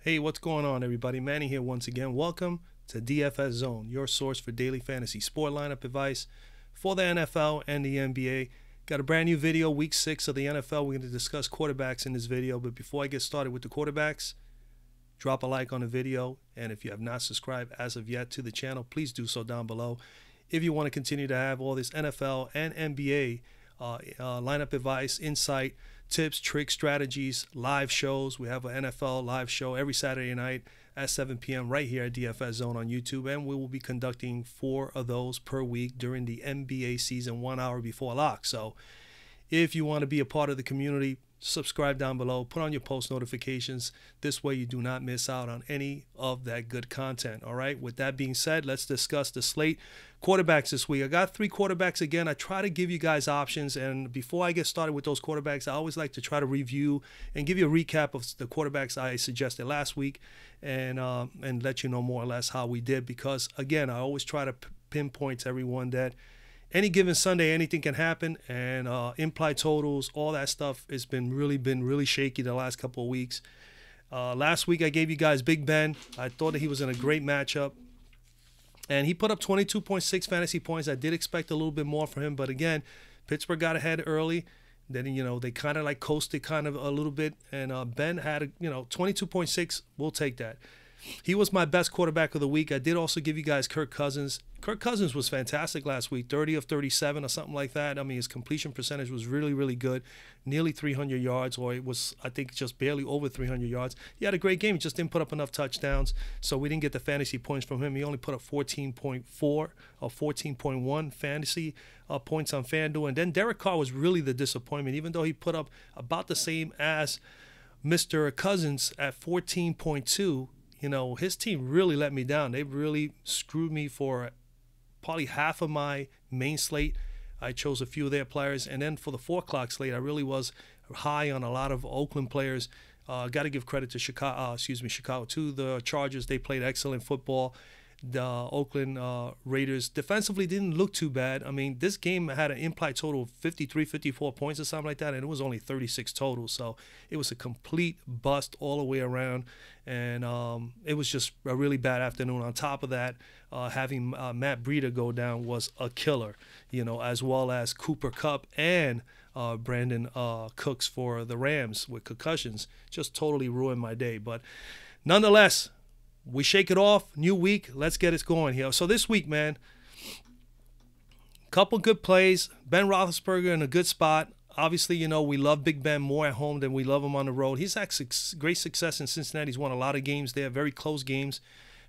Hey, what's going on, everybody? Manny here once again. Welcome to DFS Zone, your source for daily fantasy sport lineup advice for the NFL and the NBA. Got a brand new video, week 6 of the NFL. We're going to discuss quarterbacks in this video. But before I get started with the quarterbacks, drop a like on the video. And if you have not subscribed as of yet to the channel, please do so down below. If you want to continue to have all this NFL and NBA lineup advice, insight, tips, tricks, strategies, live shows. We have an NFL live show every Saturday night at 7 p.m. right here at DFS Zone on YouTube, and we will be conducting 4 of those per week during the NBA season, 1 hour before lock. So if you want to be a part of the community, subscribe down below, put on your post notifications. This way you do not miss out on any of that good content. All right, with that being said, let's discuss the slate. Quarterbacks this week. I got 3 quarterbacks again. I try to give you guys options, and before I get started with those quarterbacks, I always like to try to review and give you a recap of the quarterbacks I suggested last week, and let you know more or less how we did, because again, I always try to pinpoint to everyone that any given Sunday, anything can happen, and implied totals, all that stuff has been really shaky the last couple of weeks. Last week, I gave you guys Big Ben. I thought that he was in a great matchup, and he put up 22.6 fantasy points. I did expect a little bit more from him, but again, Pittsburgh got ahead early. Then, they kind of like coasted kind of a little bit, and Ben had, 22.6. We'll take that. He was my best quarterback of the week. I did also give you guys Kirk Cousins. Kirk Cousins was fantastic last week, 30 of 37 or something like that. I mean, his completion percentage was really good, nearly 300 yards, or it was, I think, just barely over 300 yards. He had a great game. He just didn't put up enough touchdowns, so we didn't get the fantasy points from him. He only put up 14.4 or 14.1 fantasy points on Fanduel. And then Derek Carr was really the disappointment, even though he put up about the same as Mr. Cousins at 14.2. His team really let me down. They really screwed me for probably half of my main slate. I chose a few of their players. And then for the 4 o'clock slate, I really was high on a lot of Oakland players. Got to give credit to Chicago too. The Chargers, they played excellent football. The Oakland Raiders defensively didn't look too bad. I mean, this game had an implied total of 53, 54 points or something like that, and it was only 36 total. So it was a complete bust all the way around, and it was just a really bad afternoon. On top of that, having Matt Breida go down was a killer, as well as Cooper Kupp and Brandon Cooks for the Rams with concussions. Just totally ruined my day. But nonetheless, we shake it off. New week. Let's get it going here. So this week, man, couple good plays. Ben Roethlisberger in a good spot. Obviously, we love Big Ben more at home than we love him on the road. He's had great success in Cincinnati. He's won a lot of games there, very close games.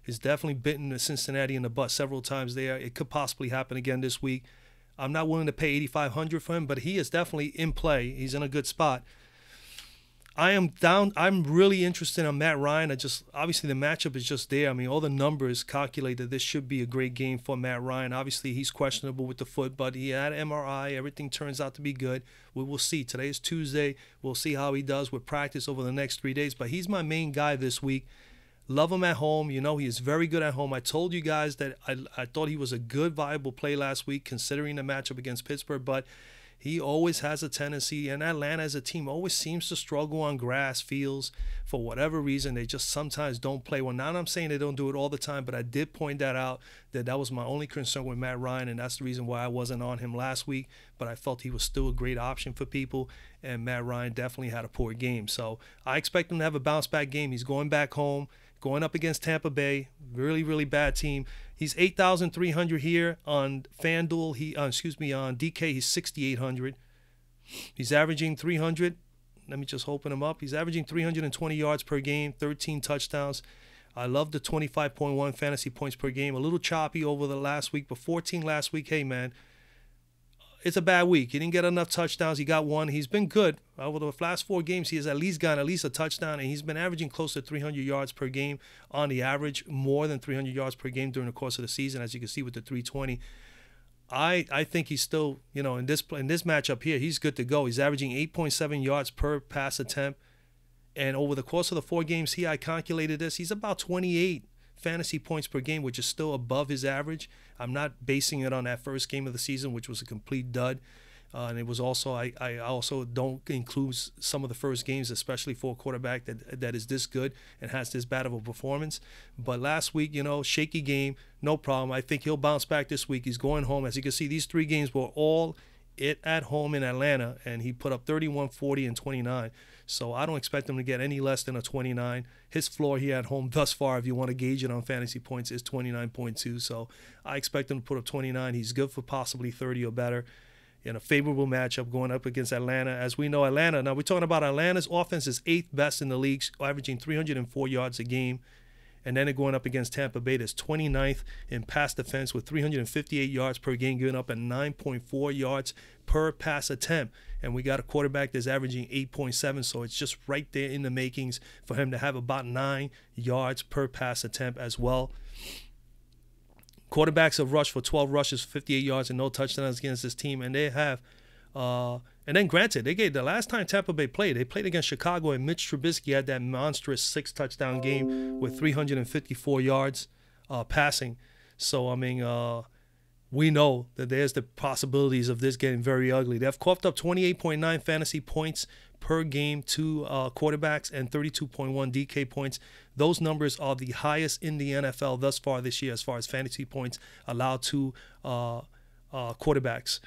He's definitely bitten Cincinnati in the butt several times there. It could possibly happen again this week. I'm not willing to pay $8,500 for him, but he is definitely in play. He's in a good spot. I'm really interested in Matt Ryan. Obviously the matchup is just there. I mean, all the numbers calculate that this should be a great game for Matt Ryan. Obviously, he's questionable with the foot, but he had an MRI. Everything turns out to be good. We will see. Today is Tuesday. We'll see how he does with practice over the next 3 days. But he's my main guy this week. Love him at home. He is very good at home. I told you guys that I thought he was a good, viable play last week, considering the matchup against Pittsburgh, but he always has a tendency, and Atlanta as a team always seems to struggle on grass fields for whatever reason. They just sometimes don't play well. Now I'm saying they don't do it all the time, but I did point that out, that was my only concern with Matt Ryan, and that's the reason why I wasn't on him last week. But I felt he was still a great option for people, and Matt Ryan definitely had a poor game. So I expect him to have a bounce-back game. He's going back home, going up against Tampa Bay, really bad team. He's 8,300 here on Fanduel. On DK, he's 6,800. He's averaging 300. Let me just open him up. He's averaging 320 yards per game, 13 touchdowns. I love the 25.1 fantasy points per game. A little choppy over the last week, but 14 last week. Hey, man, it's a bad week. He didn't get enough touchdowns. He got 1. He's been good. Over the last 4 games, he has at least gotten a touchdown, and he's been averaging close to 300 yards per game on the average, more than 300 yards per game during the course of the season, as you can see with the 320. I think he's still, in this matchup here, he's good to go. He's averaging 8.7 yards per pass attempt, and over the course of the 4 games I calculated this, he's about 28 fantasy points per game, which is still above his average. I'm not basing it on that first game of the season, which was a complete dud. And it was also, I also don't include some of the first games, especially for a quarterback that is this good and has this bad of a performance. But last week, shaky game, no problem. I think he'll bounce back this week. He's going home. As you can see, these 3 games were all at home in Atlanta, and he put up 31, 40, and 29. So I don't expect him to get any less than a 29. His floor here at home thus far, if you want to gauge it on fantasy points, is 29.2. So I expect him to put up 29. He's good for possibly 30 or better in a favorable matchup going up against Atlanta. As we know, Atlanta, now we're talking about Atlanta's offense is 8th best in the league, averaging 304 yards a game. And then they're going up against Tampa Bay, that's 29th in pass defense with 358 yards per game, giving up at 9.4 yards per pass attempt. And we got a quarterback that's averaging 8.7, so it's just right there in the makings for him to have about 9 yards per pass attempt as well. Quarterbacks have rushed for 12 rushes, 58 yards, and no touchdowns against this team. And they have, and then granted, the last time Tampa Bay played, they played against Chicago, and Mitch Trubisky had that monstrous 6-touchdown game with 354 yards passing. So, I mean, we know that there's the possibilities of this getting very ugly. They've coughed up 28.9 fantasy points per game to quarterbacks and 32.1 DK points. Those numbers are the highest in the NFL thus far this year as far as fantasy points allowed to quarterbacks.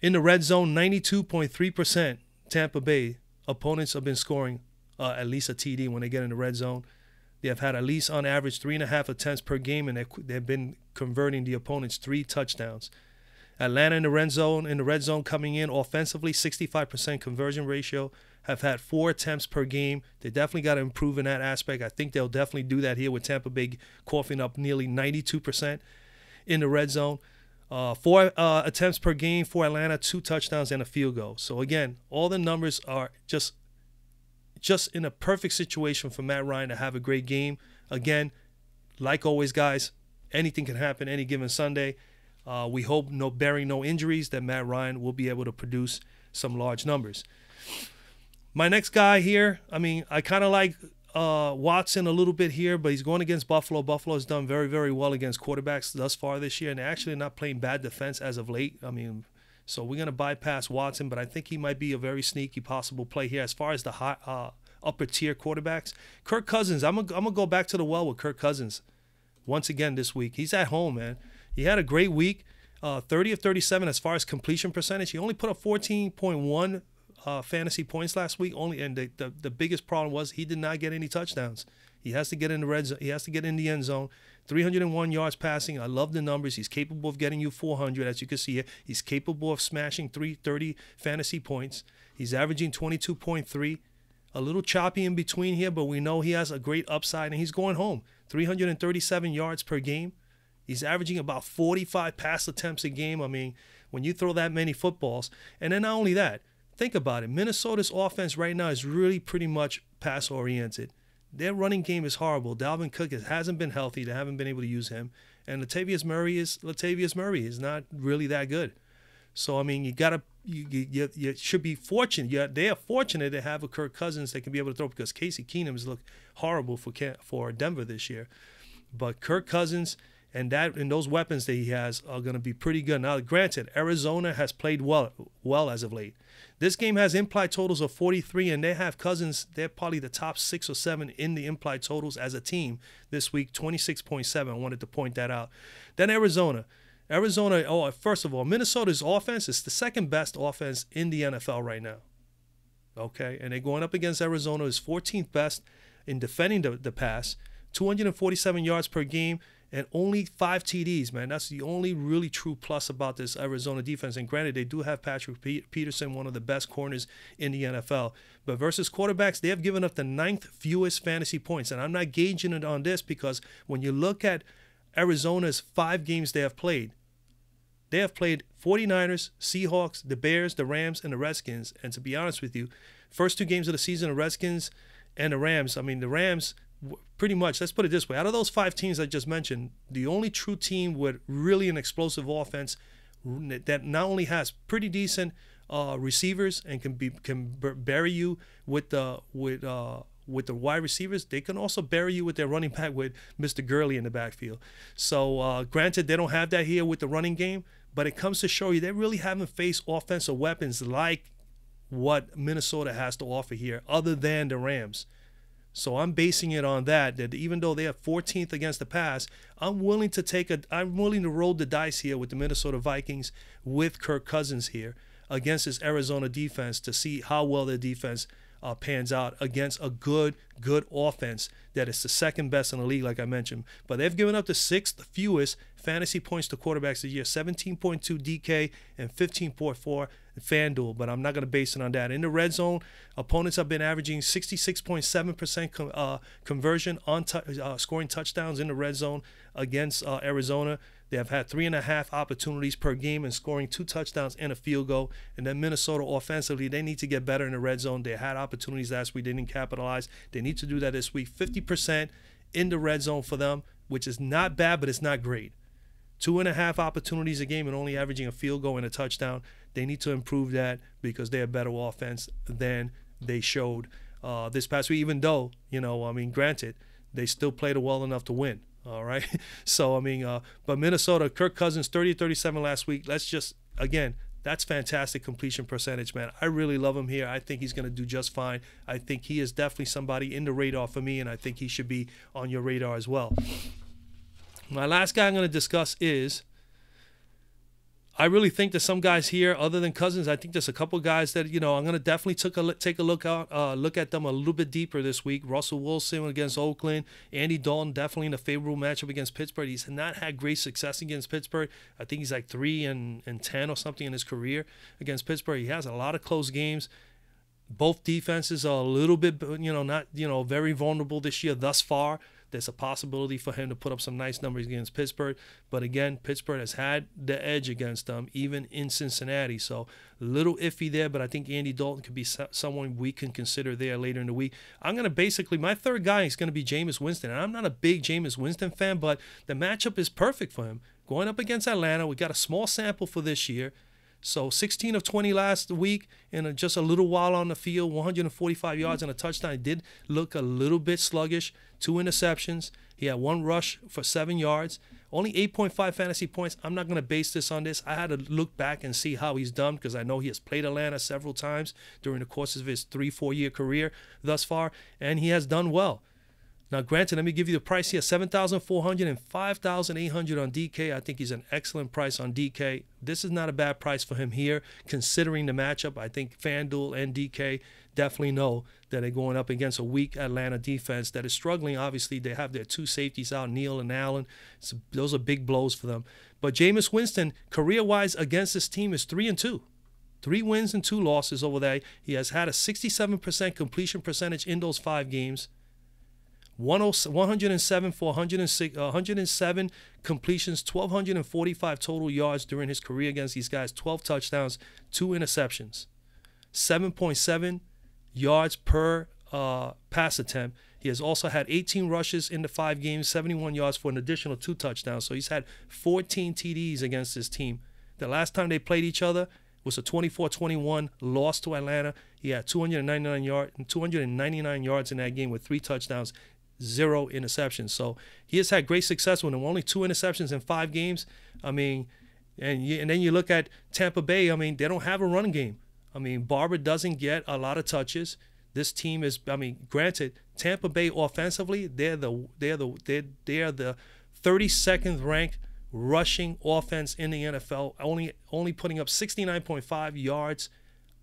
In the red zone, 92.3% Tampa Bay opponents have been scoring at least a TD when they get in the red zone. They have had at least on average 3.5 attempts per game, and they've been converting the opponents 3 touchdowns. Atlanta in the red zone coming in offensively, 65% conversion ratio, have had 4 attempts per game. They definitely got to improve in that aspect. I think they'll definitely do that here with Tampa Bay coughing up nearly 92% in the red zone. 4 attempts per game for Atlanta, 2 touchdowns and a field goal. So again, all the numbers are just in a perfect situation for Matt Ryan to have a great game. Again, like always, guys, anything can happen any given Sunday. We hope, barring no injuries, that Matt Ryan will be able to produce some large numbers. My next guy here, I mean, I kind of like Watson a little bit here, but he's going against Buffalo. Buffalo has done very, very well against quarterbacks thus far this year, and they're actually not playing bad defense as of late. I mean, so we're going to bypass Watson, but I think he might be a very sneaky possible play here as far as the high, upper tier quarterbacks. Kirk Cousins, I'm gonna go back to the well with Kirk Cousins once again this week. He's at home, man. He had a great week, 30 of 37 as far as completion percentage. He only put up 14.1 fantasy points last week. And the biggest problem was he did not get any touchdowns. He has to get in the red zone. He has to get in the end zone. 301 yards passing. I love the numbers. He's capable of getting you 400, as you can see here. He's capable of smashing 330 fantasy points. He's averaging 22.3. A little choppy in between here, but we know he has a great upside, and he's going home. 337 yards per game. He's averaging about 45 pass attempts a game. I mean, when you throw that many footballs, and then not only that, think about it. Minnesota's offense right now is really pretty much pass-oriented. Their running game is horrible. Dalvin Cook hasn't been healthy. They haven't been able to use him. And Latavius Murray is not really that good. So, I mean, you should be fortunate. They are fortunate to have a Kirk Cousins that can be able to throw, because Casey Keenum has looked horrible for Denver this year. But Kirk Cousins and those weapons that he has are going to be pretty good. Now, granted, Arizona has played well as of late. This game has implied totals of 43, and they have Cousins. They're probably the top 6 or 7 in the implied totals as a team this week, 26.7. I wanted to point that out. Then Arizona, first of all, Minnesota's offense is the second best offense in the NFL right now. Okay, and they're going up against Arizona, is 14th best in defending the pass, 247 yards per game, and only 5 TDs, man. That's the only really true plus about this Arizona defense. And granted, they do have Patrick Peterson, one of the best corners in the NFL. But versus quarterbacks, they have given up the 9th fewest fantasy points. And I'm not gauging it on this because when you look at Arizona's 5 games they have played 49ers, Seahawks, the Bears, the Rams, and the Redskins. And to be honest with you, first 2 games of the season, the Redskins and the Rams, I mean, the Rams, pretty much, let's put it this way, out of those 5 teams I just mentioned, the only true team with really an explosive offense that not only has pretty decent receivers and can bury you with the wide receivers, they can also bury you with their running back with Mr. Gurley in the backfield. So granted, they don't have that here with the running game, but it comes to show you they really haven't faced offensive weapons like what Minnesota has to offer here, other than the Rams. So I'm basing it on that even though they are 14th against the pass, I'm willing to roll the dice here with the Minnesota Vikings with Kirk Cousins here against this Arizona defense to see how well their defense pans out against a good offense that is the second best in the league, like I mentioned. But they've given up the sixth fewest fantasy points to quarterbacks this year, 17.2 DK and 15.4 Fanduel, but I'm not going to base it on that. In the red zone, opponents have been averaging 66.7% conversion on scoring touchdowns in the red zone against Arizona. They have had 3.5 opportunities per game and scoring 2 touchdowns and a field goal. And then Minnesota offensively, they need to get better in the red zone. They had opportunities last week, they didn't capitalize. They need to do that this week. 50% in the red zone for them, which is not bad, but it's not great. 2.5 opportunities a game and only averaging a field goal and a touchdown. They need to improve that because they're a better offense than they showed this past week, even though, granted, they still played it well enough to win. All right. So, but Minnesota, Kirk Cousins, 30-37 last week. Again, that's fantastic completion percentage, man. I really love him here. I think he's going to do just fine. I think he is definitely somebody in the radar for me, and I think he should be on your radar as well. My last guy I'm going to discuss is, I really think there's some guys here other than Cousins. I think there's a couple guys that, I'm going to definitely take a look at them a little bit deeper this week. Russell Wilson against Oakland. Andy Dalton definitely in a favorable matchup against Pittsburgh. He's not had great success against Pittsburgh. I think he's like 3-10 or something in his career against Pittsburgh. He has a lot of close games. Both defenses are a little bit, not, very vulnerable this year thus far. There's a possibility for him to put up some nice numbers against Pittsburgh. But again, Pittsburgh has had the edge against them, even in Cincinnati. So a little iffy there, but I think Andy Dalton could be someone we can consider there later in the week. I'm going to my third guy is going to be Jameis Winston. And I'm not a big Jameis Winston fan, but the matchup is perfect for him. Going up against Atlanta, we got a small sample for this year. So 16 of 20 last week and just a little while on the field, 145 yards and a touchdown. He did look a little bit sluggish, 2 interceptions. He had 1 rush for 7 yards, only 8.5 fantasy points. I'm not going to base this on this. I had to look back and see how he's done because I know he has played Atlanta several times during the course of his 3-4 year career thus far, and he has done well. Now, granted, let me give you the price here, $7,400 and $5,800 on DK. I think he's an excellent price on DK. This is not a bad price for him here, considering the matchup. I think FanDuel and DK definitely know that they're going up against a weak Atlanta defense that is struggling. Obviously, they have their 2 safeties out, Neal and Allen. So those are big blows for them. But Jameis Winston, career-wise against this team, is 3-2. 3 wins and 2 losses over there. He has had a 67% completion percentage in those 5 games. 107 for 107 completions, 1,245 total yards during his career against these guys, 12 touchdowns, 2 interceptions, 7.7 yards per pass attempt. He has also had 18 rushes in the 5 games, 71 yards for an additional 2 touchdowns. So he's had 14 TDs against this team. The last time they played each other was a 24-21 loss to Atlanta. He had 299 yards in that game with 3 touchdowns, 0 interceptions. So he has had great success with him. Only 2 interceptions in 5 games. And then you look at Tampa Bay. They don't have a running game. Barber doesn't get a lot of touches. This team is. Granted, Tampa Bay offensively, they're the 32nd ranked rushing offense in the NFL. Only putting up 69.5 yards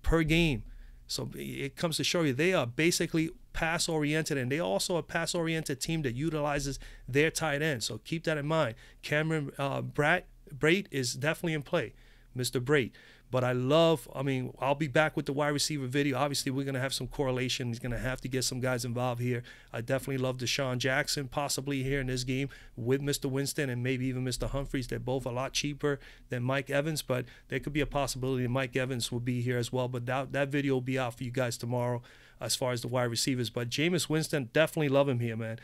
per game. So it comes to show you they are basically pass-oriented, and they also a pass-oriented team that utilizes their tight end. So keep that in mind. Cameron Brate is definitely in play, Mr. Brate. But I'll be back with the wide receiver video. Obviously, we're going to have some correlation. He's going to have to get some guys involved here. I definitely love Deshaun Jackson possibly here in this game with Mr. Winston and maybe even Mr. Humphries. They're both a lot cheaper than Mike Evans, but there could be a possibility that Mike Evans will be here as well. But that video will be out for you guys tomorrow as far as the wide receivers. But Jameis Winston, definitely love him here, man.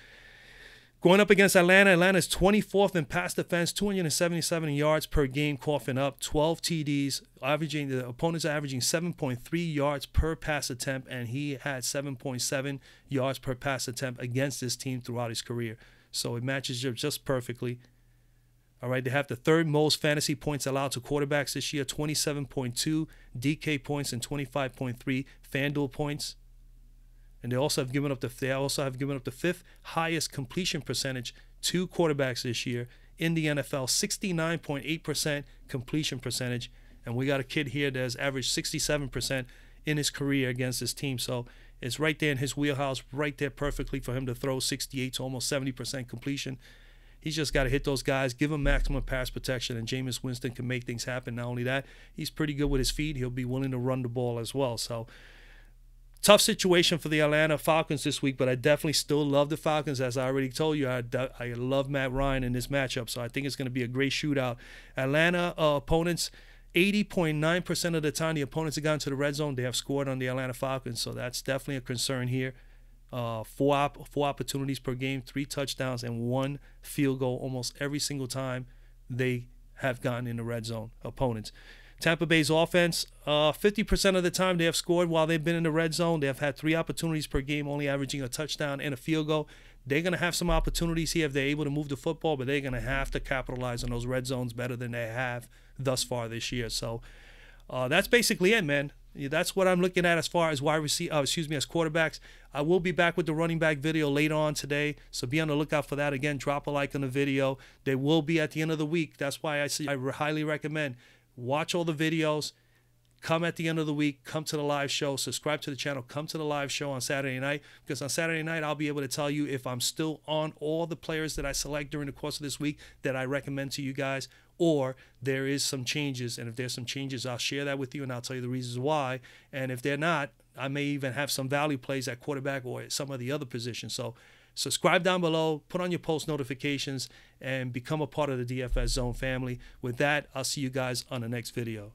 Going up against Atlanta, Atlanta's 24th in pass defense, 277 yards per game, coughing up, 12 TDs. The opponents are averaging 7.3 yards per pass attempt, and he had 7.7 yards per pass attempt against this team throughout his career. So it matches just perfectly. All right, they have the third most fantasy points allowed to quarterbacks this year, 27.2 DK points and 25.3 Fanduel points. And they also have given up the fifth highest completion percentage to quarterbacks this year in the NFL, 69.8% completion percentage. And we got a kid here that has averaged 67% in his career against this team. So it's right there in his wheelhouse, right there perfectly for him to throw 68 to almost 70% completion. He's just got to hit those guys, give him maximum pass protection, and Jameis Winston can make things happen. Not only that, he's pretty good with his feet. He'll be willing to run the ball as well. So tough situation for the Atlanta Falcons this week, but I definitely still love the Falcons. As I already told you, I love Matt Ryan in this matchup, so I think it's going to be a great shootout. Atlanta opponents, 80.9% of the time the opponents have gotten to the red zone, they have scored on the Atlanta Falcons, so that's definitely a concern here. Four opportunities per game, 3 touchdowns, and 1 field goal almost every single time they have gotten in the red zone, opponents. Tampa Bay's offense, 50% of the time they have scored while they've been in the red zone. They have had 3 opportunities per game, only averaging a touchdown and a field goal. They're going to have some opportunities here if they're able to move the football, but they're going to have to capitalize on those red zones better than they have thus far this year. So that's basically it, man. That's what I'm looking at as far as as quarterbacks. I will be back with the running back video later on today, so be on the lookout for that. Again, drop a like on the video. They will be at the end of the week. That's why I highly recommend watch all the videos. Come at the end of the week, come to the live show, subscribe to the channel, come to the live show on Saturday night, because on Saturday night I'll be able to tell you if I'm still on all the players that I select during the course of this week that I recommend to you guys, or there is some changes. And if there's some changes, I'll share that with you and I'll tell you the reasons why. And if they're not, I may even have some value plays at quarterback or some of the other positions. So subscribe down below, put on your post notifications, and become a part of the DFS Zone family. With that, I'll see you guys on the next video.